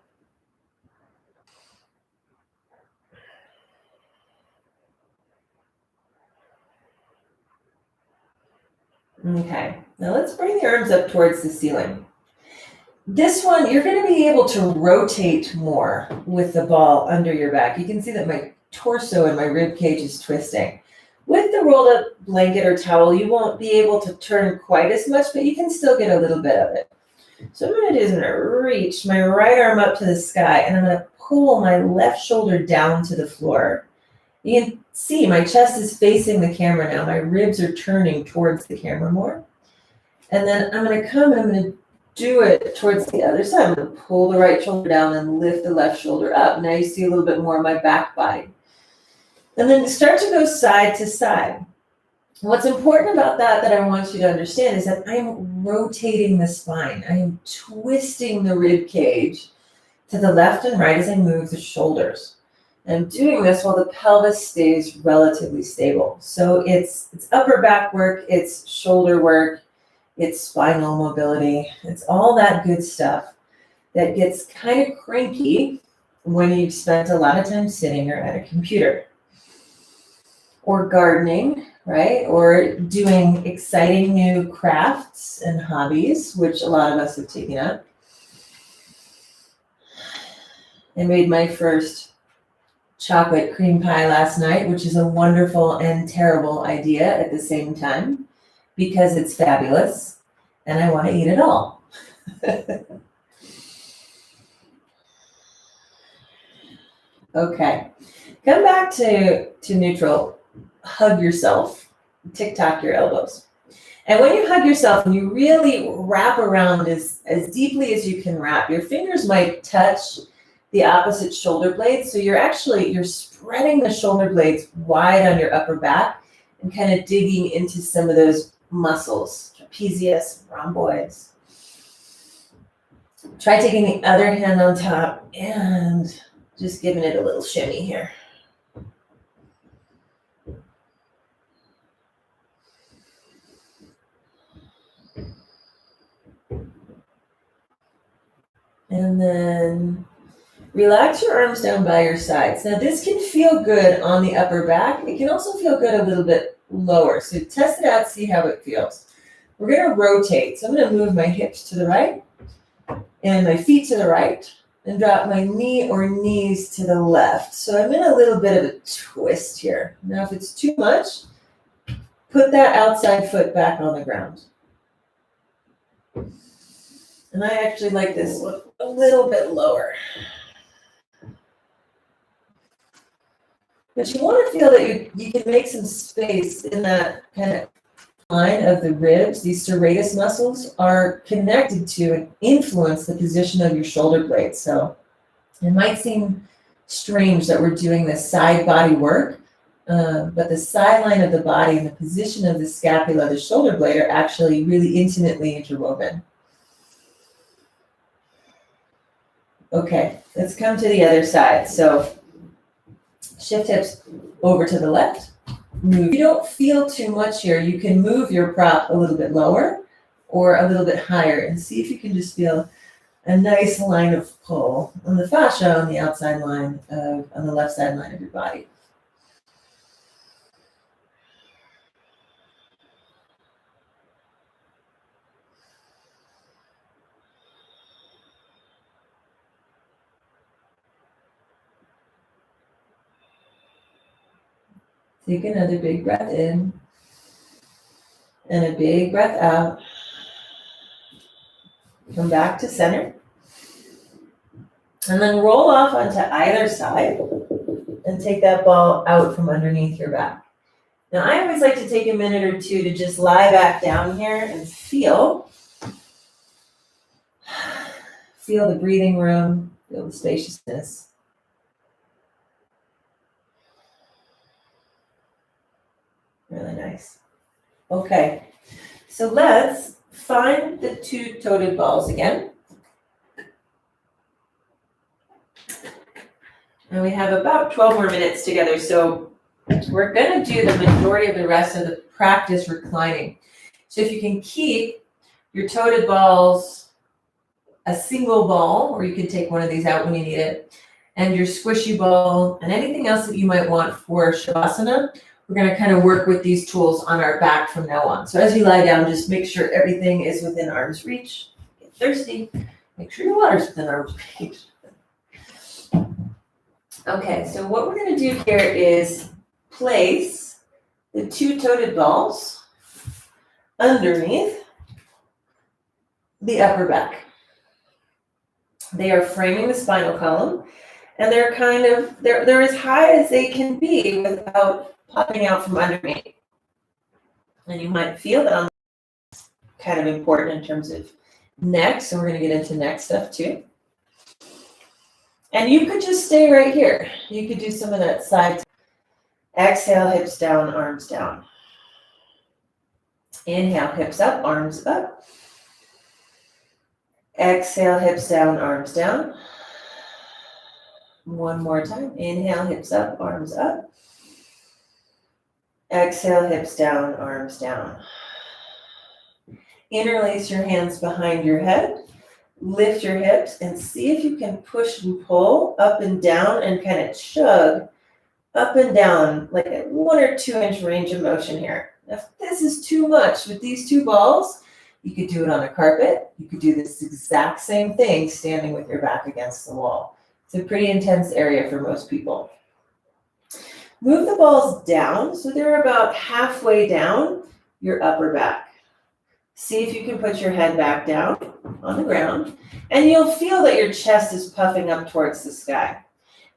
Speaker 1: Okay, now let's bring the arms up towards the ceiling. This one, you're going to be able to rotate more with the ball under your back. You can see that my torso and my rib cage is twisting. With the rolled up blanket or towel, you won't be able to turn quite as much, but you can still get a little bit of it. So what I'm going to do is I'm going to reach my right arm up to the sky, and I'm going to pull my left shoulder down to the floor. You can see my chest is facing the camera now. My ribs are turning towards the camera more. And then I'm going to come and I'm going to do it towards the other side. I'm going to pull the right shoulder down and lift the left shoulder up. Now you see a little bit more of my back body. And then start to go side to side. What's important about that I want you to understand is that I'm rotating the spine. I am twisting the rib cage to the left and right as I move the shoulders. And I'm doing this while the pelvis stays relatively stable. So it's upper back work, it's shoulder work, it's spinal mobility. It's all that good stuff that gets kind of cranky when you've spent a lot of time sitting or at a computer. Or gardening, right? Or doing exciting new crafts and hobbies, which a lot of us have taken up. I made my first chocolate cream pie last night, which is a wonderful and terrible idea at the same time because it's fabulous and I want to eat it all. Okay, come back to neutral. Hug yourself, tick-tock your elbows. And when you hug yourself and you really wrap around as deeply as you can wrap, your fingers might touch the opposite shoulder blades. So you're spreading the shoulder blades wide on your upper back and kind of digging into some of those muscles, trapezius, rhomboids. Try taking the other hand on top and just giving it a little shimmy here. And then relax your arms down by your sides. Now this can feel good on the upper back. It can also feel good a little bit lower. So test it out, see how it feels. We're going to rotate. So I'm going to move my hips to the right and my feet to the right and drop my knee or knees to the left. So I'm in a little bit of a twist here. Now if it's too much, put that outside foot back on the ground. And I actually like this a little bit lower. But you want to feel that you can make some space in that kind of line of the ribs. These serratus muscles are connected to and influence the position of your shoulder blades. So it might seem strange that we're doing this side body work, but the side line of the body and the position of the scapula, the shoulder blade, are actually really intimately interwoven. Okay, let's come to the other side. So shift hips over to the left. Move. If you don't feel too much here, you can move your prop a little bit lower or a little bit higher and see if you can just feel a nice line of pull on the fascia on the outside line on the left side line of your body. Take another big breath in and a big breath out. Come back to center. And then roll off onto either side and take that ball out from underneath your back. Now, I always like to take a minute or two to just lie back down here and feel the breathing room, feel the spaciousness. Really nice. Okay, so let's find the two-toed balls again. And we have about 12 more minutes together, so we're going to do the majority of the rest of the practice reclining. So if you can keep your toed balls a single ball, or you can take one of these out when you need it, and your squishy ball, and anything else that you might want for Shavasana, we're going to kind of work with these tools on our back from now on. So as you lie down, just make sure everything is within arm's reach. Get thirsty. Make sure your water's within arm's reach. Okay, so what we're going to do here is place the two-toed balls underneath the upper back. They are framing the spinal column, and they're they're as high as they can be without popping out from underneath. And you might feel that kind of important in terms of neck, so we're going to get into neck stuff too. And you could just stay right here. You could do some of that side. Exhale, hips down, arms down. Inhale, hips up, arms up. Exhale, hips down, arms down. One more time. Inhale, hips up, arms up. Exhale, hips down, arms down. Interlace your hands behind your head. Lift your hips and see if you can push and pull up and down and kind of chug up and down, like a 1 or 2 inch range of motion here. If this is too much with these two balls, you could do it on a carpet. You could do this exact same thing standing with your back against the wall. It's a pretty intense area for most people. Move the balls down so they're about halfway down your upper back. See if you can put your head back down on the ground, and you'll feel that your chest is puffing up towards the sky.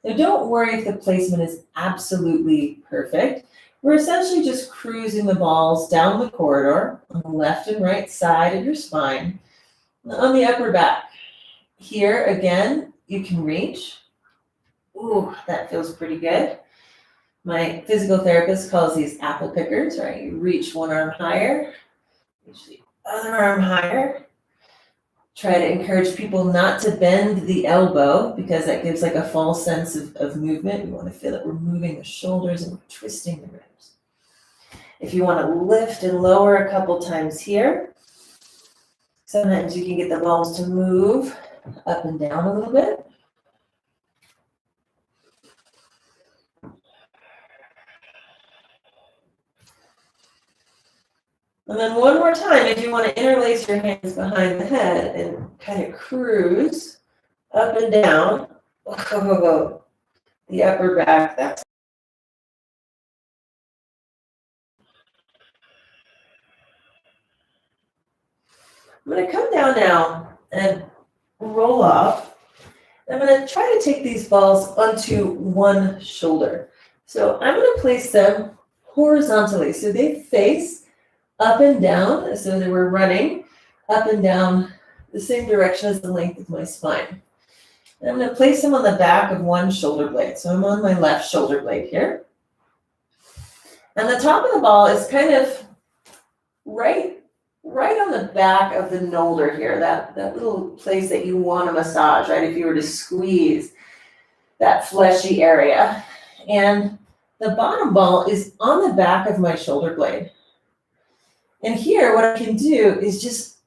Speaker 1: Now don't worry if the placement is absolutely perfect. We're essentially just cruising the balls down the corridor on the left and right side of your spine, on the upper back. Here, again, you can reach. Ooh, that feels pretty good. My physical therapist calls these apple pickers, right? You reach one arm higher, reach the other arm higher. Try to encourage people not to bend the elbow because that gives like a false sense of movement. We want to feel that we're moving the shoulders and we're twisting the ribs. If you want to lift and lower a couple times here, sometimes you can get the balls to move up and down a little bit. And then one more time, if you want to interlace your hands behind the head and kind of cruise up and down, the upper back. That's I'm going to come down now and roll off. I'm going to try to take these balls onto one shoulder. So I'm going to place them horizontally. So they face up and down as though they were running up and down the same direction as the length of my spine. And I'm going to place them on the back of one shoulder blade. So I'm on my left shoulder blade here. And the top of the ball is kind of right on the back of the shoulder here, that little place that you want to massage, right? If you were to squeeze that fleshy area. And the bottom ball is on the back of my shoulder blade. And here, what I can do is just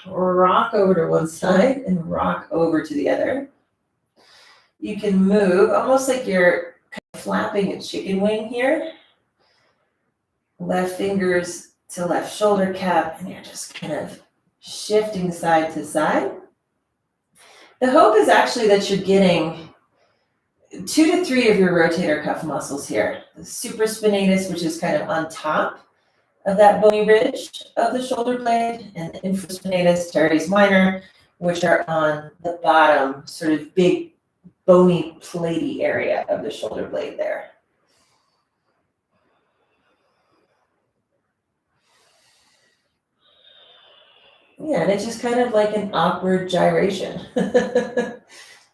Speaker 1: rock over to one side and rock over to the other. You can move almost like you're kind of flapping a chicken wing here. Left fingers to left shoulder cap, and you're just kind of shifting side to side. The hope is actually that you're getting 2 to 3 of your rotator cuff muscles here. The supraspinatus, which is kind of on top of that bony ridge of the shoulder blade, and the infraspinatus, teres minor, which are on the bottom, sort of big, bony, platy area of the shoulder blade there. Yeah, and it's just kind of like an awkward gyration.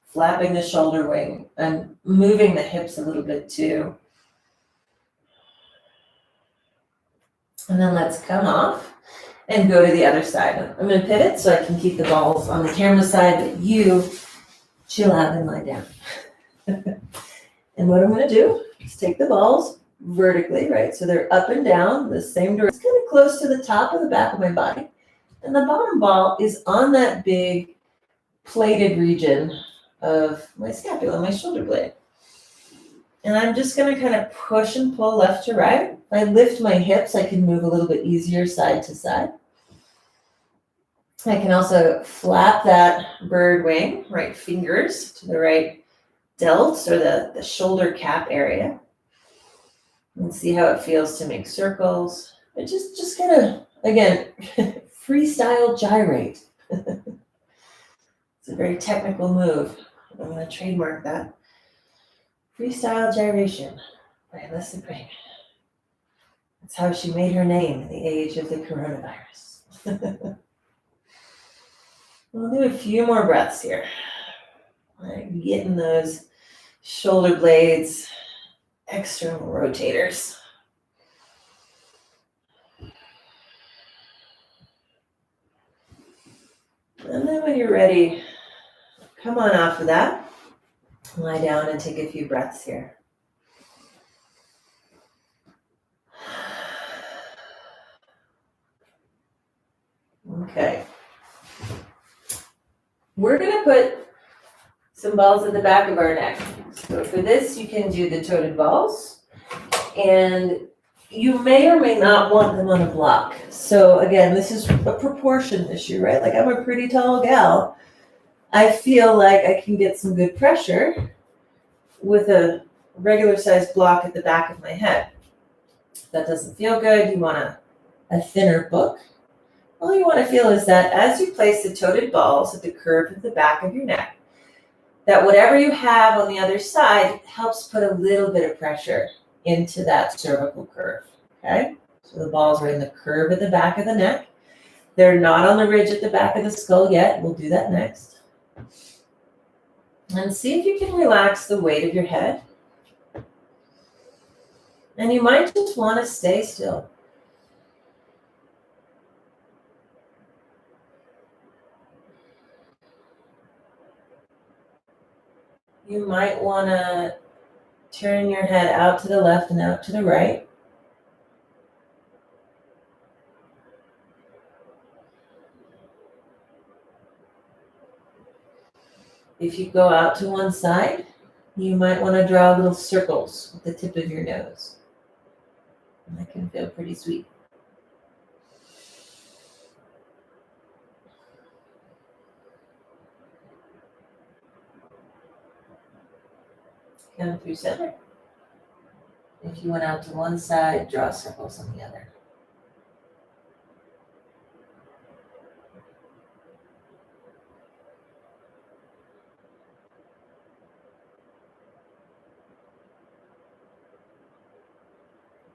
Speaker 1: Flapping the shoulder wing and moving the hips a little bit too. And then let's come off and go to the other side. I'm going to pivot so I can keep the balls on the camera side, but you chill out and lie down. And what I'm going to do is take the balls vertically, right? So they're up and down the same direction. It's kind of close to the top of the back of my body. And the bottom ball is on that big plated region of my scapula, my shoulder blade. And I'm just going to kind of push and pull left to right. If I lift my hips, I can move a little bit easier side to side. I can also flap that bird wing, right fingers to the right delts or the shoulder cap area. And see how it feels to make circles. But just kind of, again, freestyle gyrate. It's a very technical move. I'm going to trademark that. Freestyle gyration by Alyssa Prettyman. That's how she made her name in the age of the coronavirus. We'll do a few more breaths here. All right, getting those shoulder blades, external rotators. And then when you're ready, come on off of that. Lie down and take a few breaths here. Okay. We're going to put some balls at the back of our neck. So for this, you can do the toted balls, and you may or may not want them on a block. So again, this is a proportion issue, right? Like I'm a pretty tall gal. I feel like I can get some good pressure with a regular sized block at the back of my head. If that doesn't feel good, you want a thinner book. All you want to feel is that as you place the toted balls at the curve of the back of your neck, that whatever you have on the other side helps put a little bit of pressure into that cervical curve, okay? So the balls are in the curve at the back of the neck. They're not on the ridge at the back of the skull yet. We'll do that next. And see if you can relax the weight of your head. And you might just want to stay still. You might want to turn your head out to the left and out to the right. If you go out to one side, you might want to draw little circles with the tip of your nose. And that can feel pretty sweet. Come through center. If you went out to one side, draw circles on the other.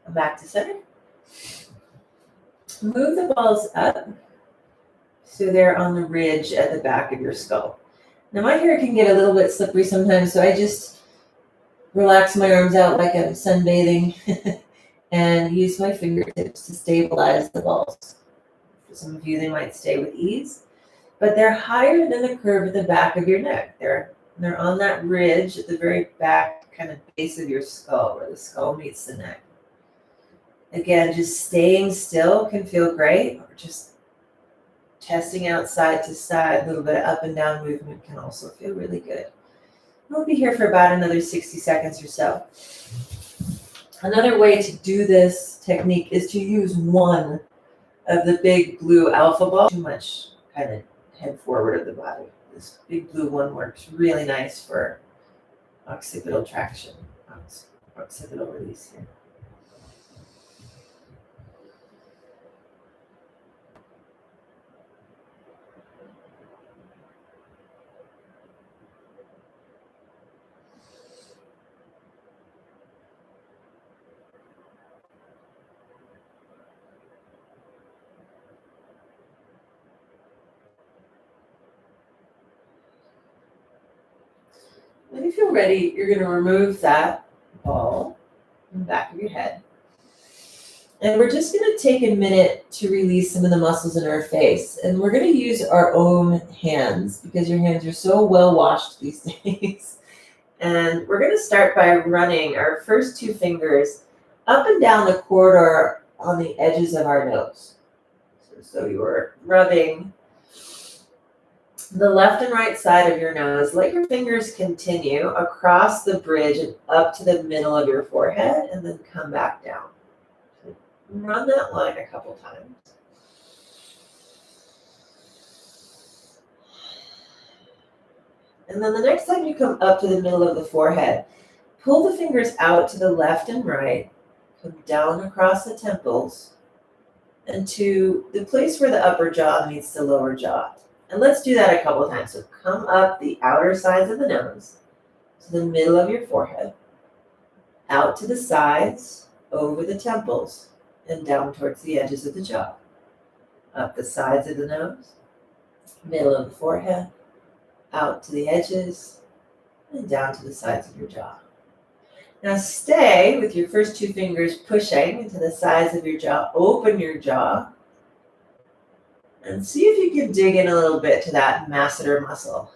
Speaker 1: Come back to center. Move the balls up so they're on the ridge at the back of your skull. Now my hair can get a little bit slippery sometimes, so I just relax my arms out like I'm sunbathing and use my fingertips to stabilize the balls. For some of you, they might stay with ease, but they're higher than the curve at the back of your neck. They're on that ridge at the very back kind of base of your skull, where the skull meets the neck. Again, just staying still can feel great, or just testing out side to side, a little bit of up and down movement can also feel really good. We'll be here for about another 60 seconds or so. Another way to do this technique is to use one of the big blue alpha balls. Too much kind of head forward of the body. This big blue one works really nice for occipital traction, occipital release here. When you feel ready, you're going to remove that ball from the back of your head. And we're just going to take a minute to release some of the muscles in our face. And we're going to use our own hands because your hands are so well washed these days. And we're going to start by running our first two fingers up and down the corridor on the edges of our nose. So you're rubbing the left and right side of your nose. Let your fingers continue across the bridge and up to the middle of your forehead, and then come back down. So run that line a couple times. And then the next time you come up to the middle of the forehead, pull the fingers out to the left and right, come down across the temples, and to the place where the upper jaw meets the lower jaw. And let's do that a couple times. So come up the outer sides of the nose to the middle of your forehead, out to the sides, over the temples, and down towards the edges of the jaw. Up the sides of the nose, middle of the forehead, out to the edges, and down to the sides of your jaw. Now stay with your first two fingers pushing into the sides of your jaw. Open your jaw. And see if you can dig in a little bit to that masseter muscle.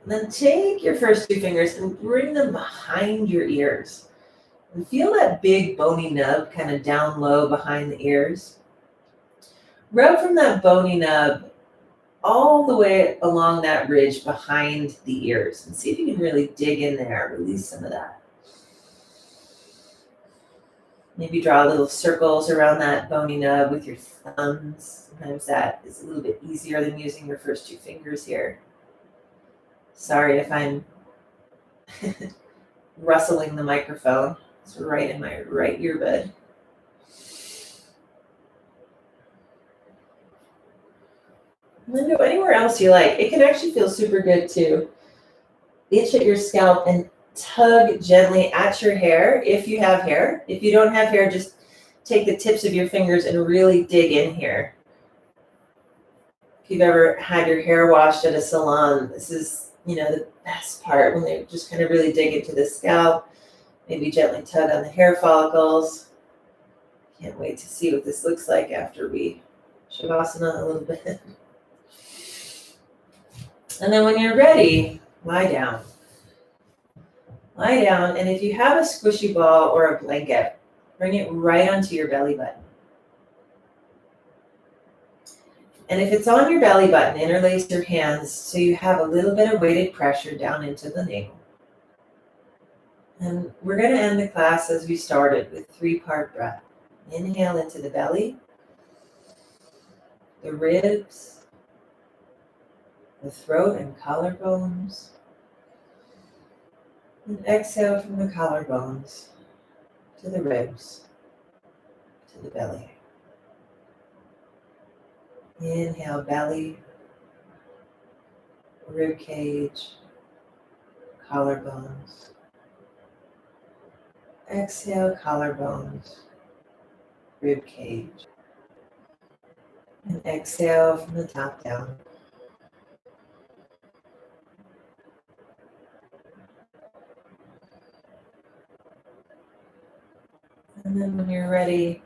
Speaker 1: And then take your first two fingers and bring them behind your ears. And feel that big bony nub kind of down low behind the ears. Rub from that bony nub all the way along that ridge behind the ears. And see if you can really dig in there, release some of that. Maybe draw little circles around that bony nub with your thumbs. Sometimes that is a little bit easier than using your first two fingers here. Sorry if I'm rustling the microphone. It's right in my right earbud. And then go anywhere else you like. It can actually feel super good to itch at your scalp and tug gently at your hair if you have hair. If you don't have hair, just take the tips of your fingers and really dig in here. If you've ever had your hair washed at a salon, this is, the best part, when they just kind of really dig into the scalp, maybe gently tug on the hair follicles. Can't wait to see what this looks like after we shavasana a little bit. And then when you're ready, lie down. Lie down, and if you have a squishy ball or a blanket, bring it right onto your belly button. And if it's on your belly button, interlace your hands so you have a little bit of weighted pressure down into the navel. And we're going to end the class as we started with 3-part breath. Inhale into the belly, the ribs, the throat and collarbones. And exhale from the collarbones to the ribs, to the belly. Inhale, belly, rib cage, collarbones. Exhale, collarbones, rib cage. And exhale from the top down. And then when you're ready,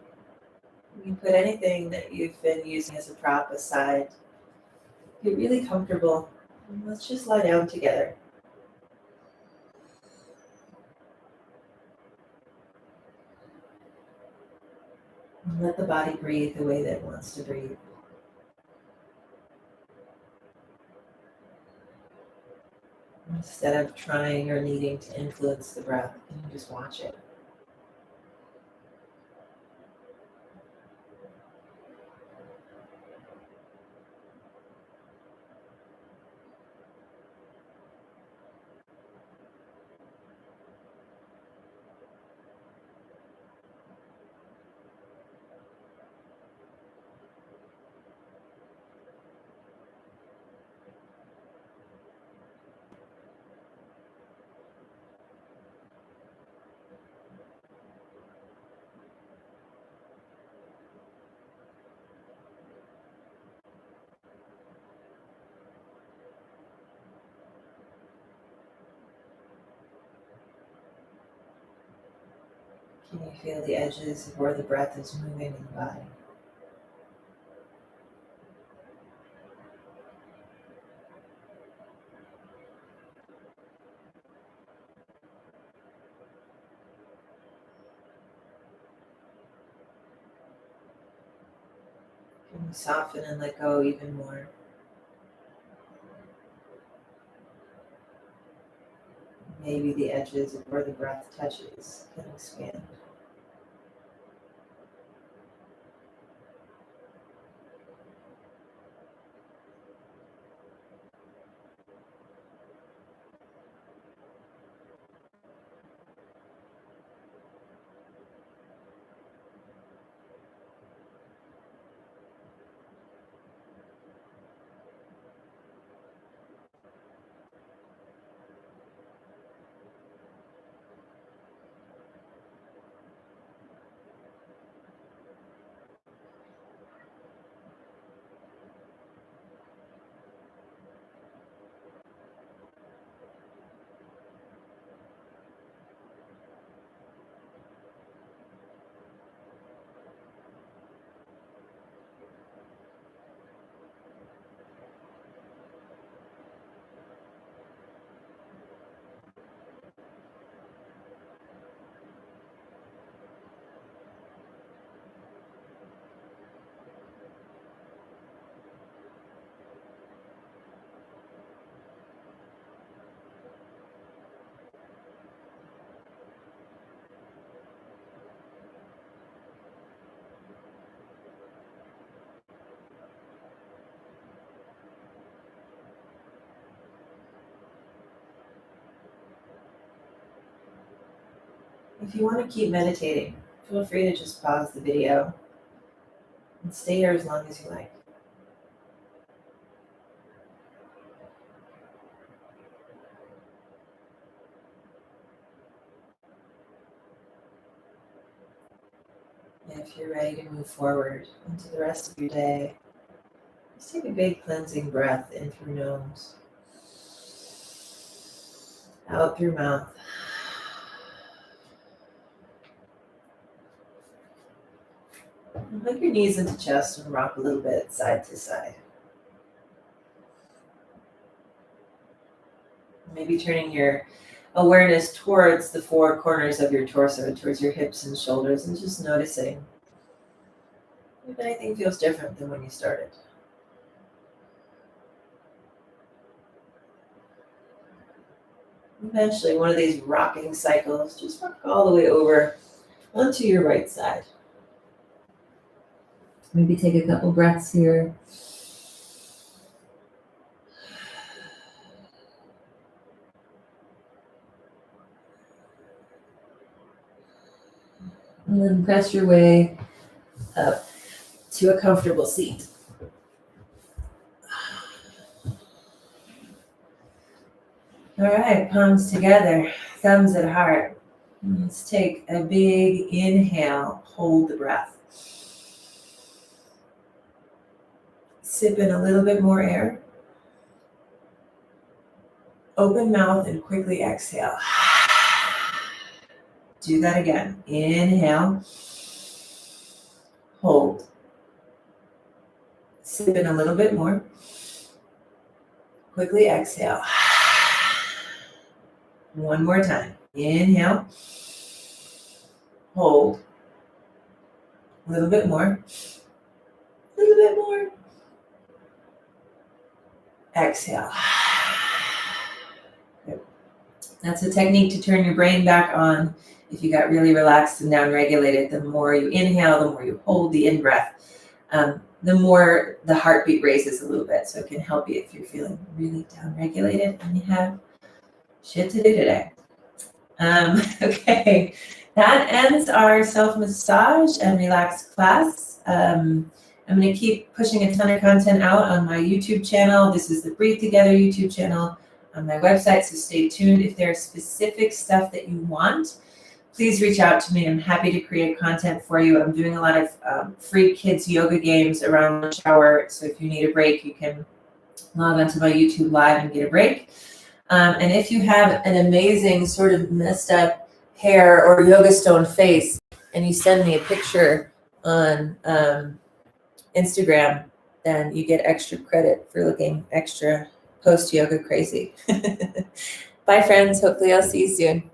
Speaker 1: you can put anything that you've been using as a prop aside. Get really comfortable. And let's just lie down together. And let the body breathe the way that it wants to breathe. Instead of trying or needing to influence the breath, you can just watch it. Can you feel the edges of where the breath is moving in the body? Can you soften and let go even more? Maybe the edges of where the breath touches can expand. If you want to keep meditating, feel free to just pause the video and stay here as long as you like. And if you're ready to move forward into the rest of your day, just take a big cleansing breath in through nose, out through mouth. And hug your knees into chest and rock a little bit side to side. Maybe turning your awareness towards the four corners of your torso, towards your hips and shoulders, and just noticing if anything feels different than when you started. Eventually, one of these rocking cycles, just rock all the way over onto your right side. Maybe take a couple breaths here. And then press your way up to a comfortable seat. All right, palms together, thumbs at heart. Let's take a big inhale, hold the breath. Sip in a little bit more air. Open mouth and quickly exhale. Do that again. Inhale. Hold. Sip in a little bit more. Quickly exhale. One more time. Inhale. Hold. A little bit more. A little bit more. Exhale. Good. That's a technique to turn your brain back on. If you got really relaxed and down-regulated, the more you inhale, the more you hold the in-breath, the more the heartbeat raises a little bit. So it can help you if you're feeling really down-regulated and you have shit to do today. Okay, that ends our self-massage and relaxed class. I'm going to keep pushing a ton of content out on my YouTube channel. This is the Breathe Together YouTube channel on my website, so stay tuned. If there's specific stuff that you want, please reach out to me. I'm happy to create content for you. I'm doing a lot of free kids yoga games around lunch hour, so if you need a break, you can log onto my YouTube Live and get a break. And if you have an amazing sort of messed up hair or yoga stone face, and you send me a picture on Instagram, then you get extra credit for looking extra post-yoga crazy. Bye, friends. Hopefully I'll see you soon.